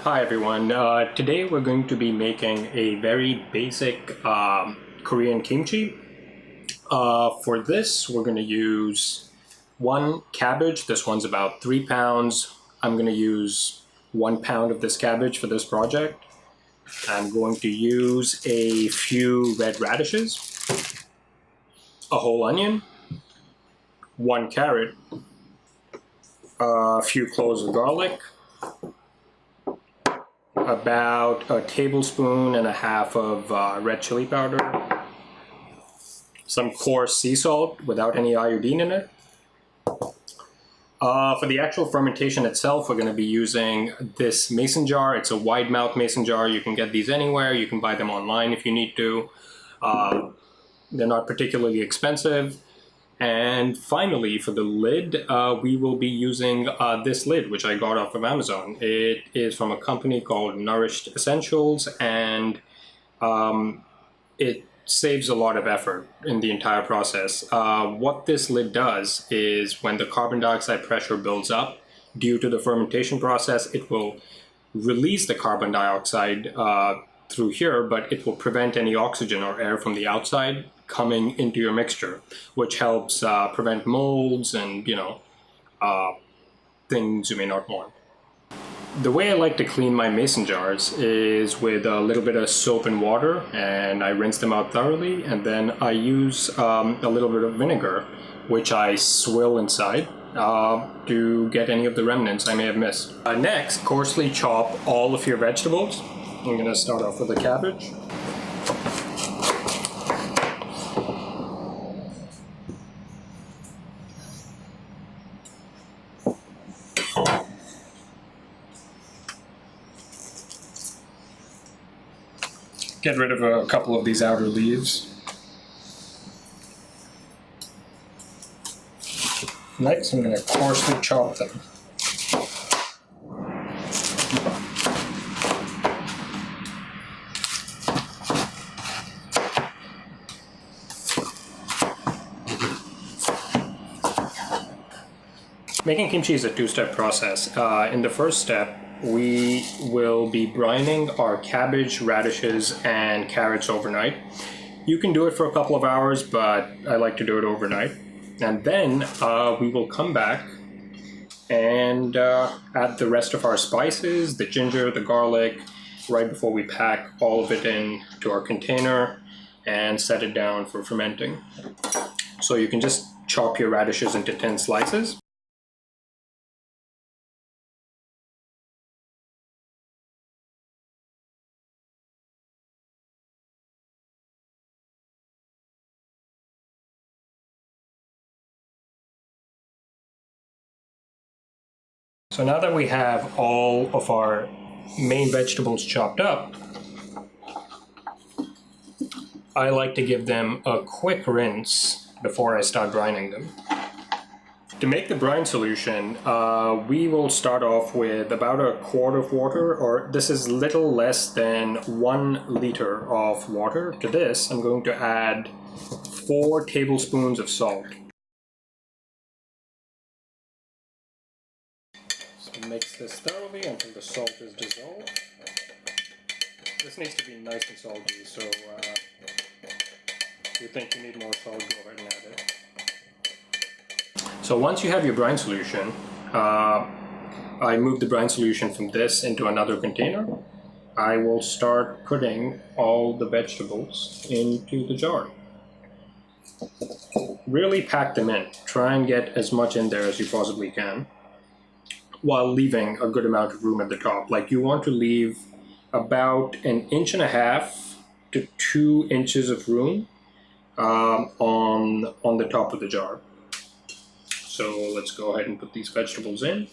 Hi everyone, today we're going to be making a very basic Korean kimchi. For this we're going to use one cabbage. This one's about 3 pounds. I'm going to use 1 pound of this cabbage for this project. I'm going to use a few red radishes, a whole onion, 1 carrot, a few cloves of garlic, about 1.5 tablespoons of red chili powder, some coarse sea salt without any iodine in it. For the actual fermentation itself, we're going to be using this mason jar. It's a wide mouth mason jar. You can get these anywhere. You can buy them online if you need to. They're not particularly expensive. And finally, for the lid, we will be using this lid, which I got off of Amazon. It is from a company called Nourished Essentials, and it saves a lot of effort in the entire process. What this lid does is when the carbon dioxide pressure builds up due to the fermentation process, it will release the carbon dioxide through here, but it will prevent any oxygen or air from the outside coming into your mixture, which helps prevent molds and things you may not want. The way I like to clean my mason jars is with a little bit of soap and water, and I rinse them out thoroughly, and then I use a little bit of vinegar, which I swill inside to get any of the remnants I may have missed. Next, coarsely chop all of your vegetables. I'm going to start off with the cabbage. Get rid of a couple of these outer leaves. Next, I'm going to coarsely chop them. Making kimchi is a two-step process. In the first step, we will be brining our cabbage, radishes, and carrots overnight. You can do it for a couple of hours, but I like to do it overnight. And then we will come back and add the rest of our spices, the ginger, the garlic, right before we pack all of it into our container and set it down for fermenting. So you can just chop your radishes into thin slices. So now that we have all of our main vegetables chopped up, I like to give them a quick rinse before I start brining them. To make the brine solution, we will start off with about 1/4 of water, or this is little less than 1 liter of water. To this, I'm going to add 4 tablespoons of salt. Mix this thoroughly until the salt is dissolved. This needs to be nice and salty, so if you think you need more salt, go ahead and add it. So once you have your brine solution, I move the brine solution from this into another container. I will start putting all the vegetables into the jar. Really pack them in. Try and get as much in there as you possibly can, while leaving a good amount of room at the top. Like, you want to leave about 1.5 to 2 inches of room on the top of the jar. So let's go ahead and put these vegetables in.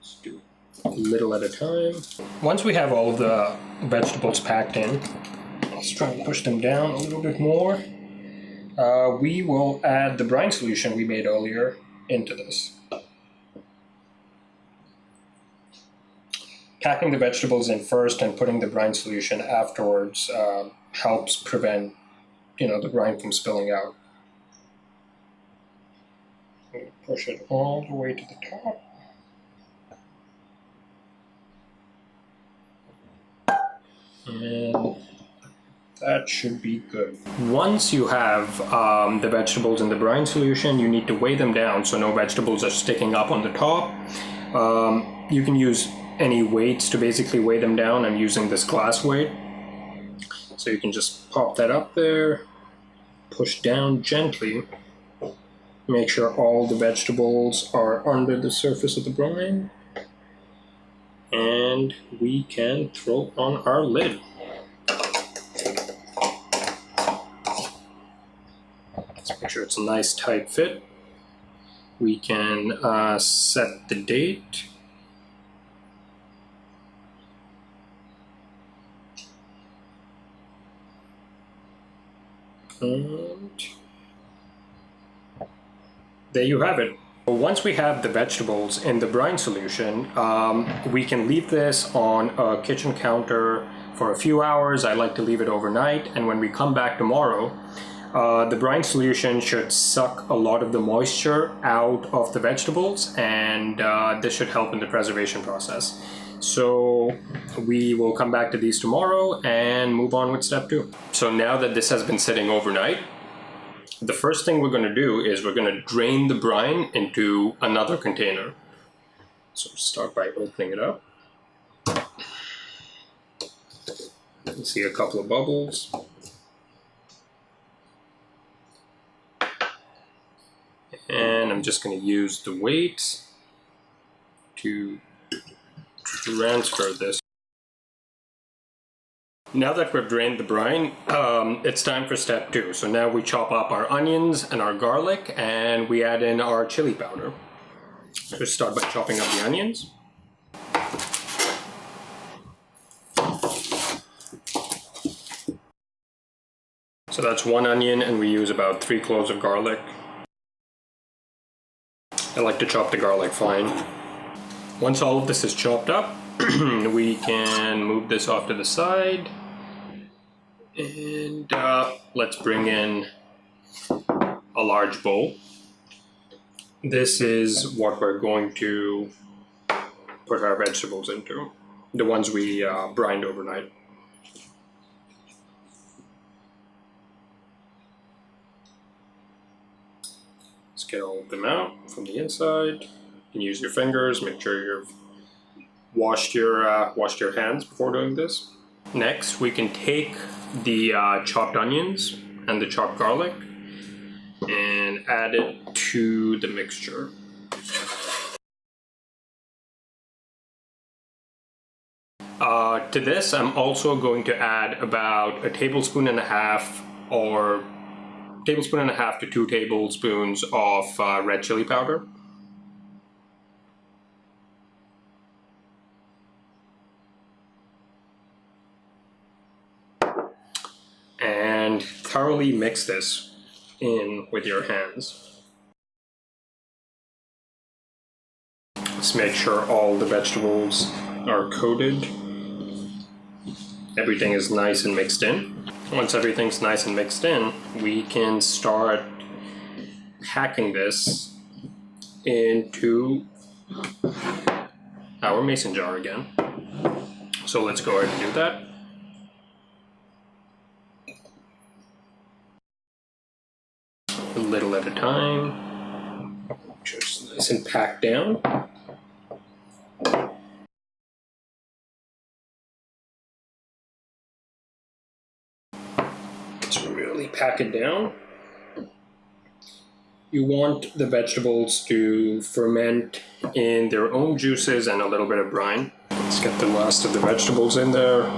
Let's do a little at a time. Once we have all of the vegetables packed in, let's try and push them down a little bit more. We will add the brine solution we made earlier into this. Packing the vegetables in first and putting the brine solution afterwards helps prevent, the brine from spilling out. I'm going to push it all the way to the top. And that should be good. Once you have the vegetables in the brine solution, you need to weigh them down so no vegetables are sticking up on the top. You can use any weights to basically weigh them down. I'm using this glass weight. So you can just pop that up there, push down gently, make sure all the vegetables are under the surface of the brine, and we can throw on our lid. Let's make sure it's a nice tight fit. We can set the date. And there you have it. Once we have the vegetables in the brine solution, we can leave this on a kitchen counter for a few hours. I like to leave it overnight, and when we come back tomorrow, the brine solution should suck a lot of the moisture out of the vegetables, and this should help in the preservation process. So we will come back to these tomorrow and move on with step 2. So now that this has been sitting overnight, the first thing we're going to do is we're going to drain the brine into another container. So start by opening it up. You can see a couple of bubbles. And I'm just going to use the weight to transfer this. Now that we've drained the brine, it's time for step 2. So now we chop up our onions and our garlic, and we add in our chili powder. Just start by chopping up the onions. So that's 1 onion, and we use about 3 cloves of garlic. I like to chop the garlic fine. Once all of this is chopped up, we can move this off to the side. And let's bring in a large bowl. This is what we're going to put our vegetables into, the ones we brined overnight. Let's get all of them out from the inside. You can use your fingers, make sure you've washed your hands before doing this. Next, we can take the chopped onions and the chopped garlic and add it to the mixture. To this, I'm also going to add about a tablespoon and a half to 2 tablespoons of red chili powder. And thoroughly mix this in with your hands. Let's make sure all the vegetables are coated. Everything is nice and mixed in. Once everything's nice and mixed in, we can start packing this into our mason jar again. So let's go ahead and do that. A little at a time. Make sure it's nice and packed down. Let's really pack it down. You want the vegetables to ferment in their own juices and a little bit of brine. Let's get the last of the vegetables in there.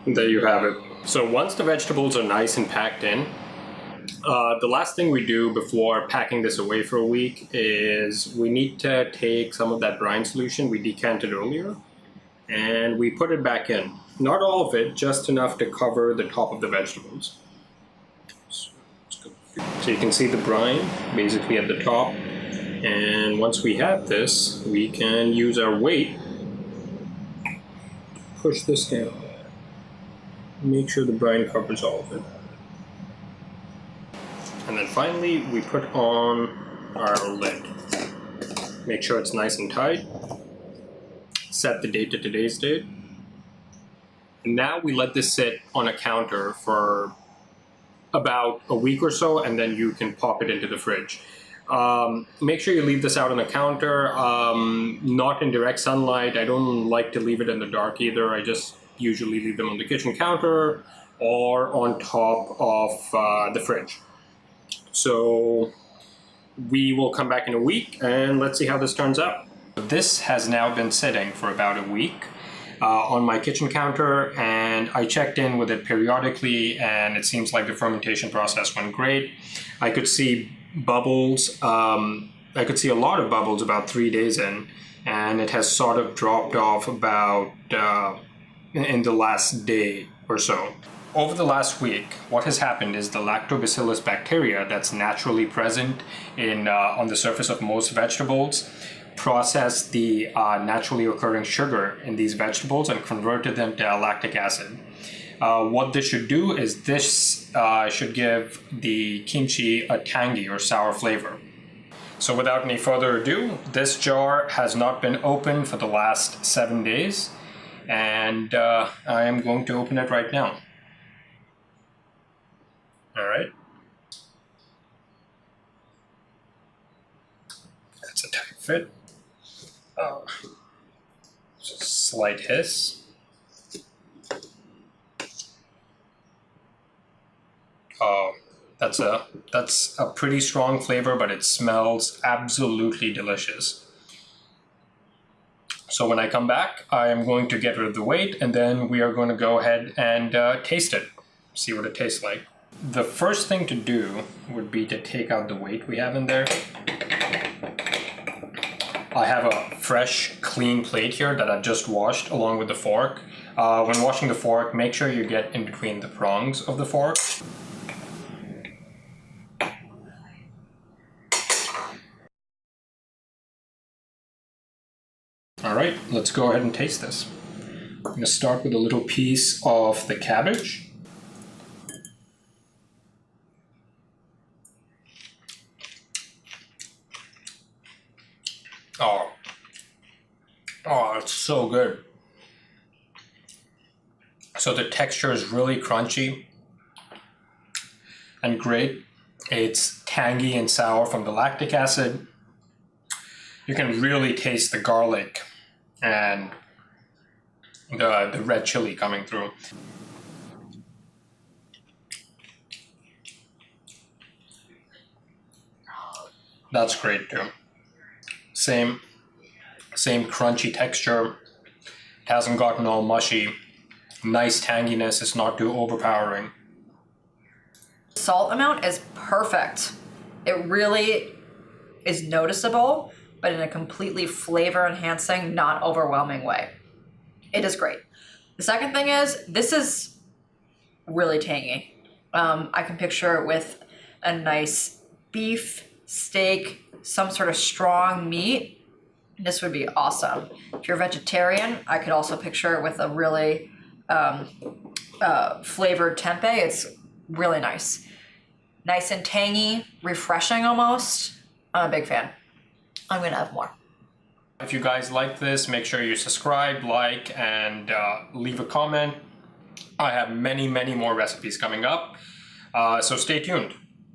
There you have it. So once the vegetables are nice and packed in, the last thing we do before packing this away for a week is we need to take some of that brine solution we decanted earlier and we put it back in. Not all of it, just enough to cover the top of the vegetables. So you can see the brine basically at the top, and once we have this, we can use our weight to push this down. Make sure the brine covers all of it. And then finally, we put on our lid. Make sure it's nice and tight. Set the date to today's date. And now we let this sit on a counter for about a week or so, and then you can pop it into the fridge. Make sure you leave this out on the counter, not in direct sunlight. I don't like to leave it in the dark either. I just usually leave them on the kitchen counter or on top of the fridge. So we will come back in a week and let's see how this turns out. This has now been sitting for about a week on my kitchen counter, and I checked in with it periodically, and it seems like the fermentation process went great. I could see bubbles. I could see a lot of bubbles about 3 days in, and it has sort of dropped off about in the last day or so. Over the last week, what has happened is the lactobacillus bacteria that's naturally present in on the surface of most vegetables processed the naturally occurring sugar in these vegetables and converted them to lactic acid. What this should do is this should give the kimchi a tangy or sour flavor. So without any further ado, this jar has not been opened for the last 7 days, and I am going to open it right now. All right. That's a tight fit. Just a slight hiss. That's a pretty strong flavor, but it smells absolutely delicious. So when I come back, I am going to get rid of the weight, and then we are going to go ahead and taste it, see what it tastes like. The first thing to do would be to take out the weight we have in there. I have a fresh, clean plate here that I've just washed along with the fork. When washing the fork, make sure you get in between the prongs of the fork. All right, let's go ahead and taste this. I'm going to start with a little piece of the cabbage. Oh, it's so good. So the texture is really crunchy and great. It's tangy and sour from the lactic acid. You can really taste the garlic and the red chili coming through. That's great too. Same crunchy texture. It hasn't gotten all mushy. Nice tanginess. It's not too overpowering. Salt amount is perfect. It really is noticeable, but in a completely flavor enhancing, not overwhelming way. It is great. The second thing is, this is really tangy. I can picture it with a nice beef, steak, some sort of strong meat. This would be awesome. If you're vegetarian, I could also picture it with a really flavored tempeh. It's really nice. Nice and tangy, refreshing almost. I'm a big fan. I'm gonna have more. If you guys like this, make sure you subscribe, like, and leave a comment. I have many more recipes coming up, so stay tuned.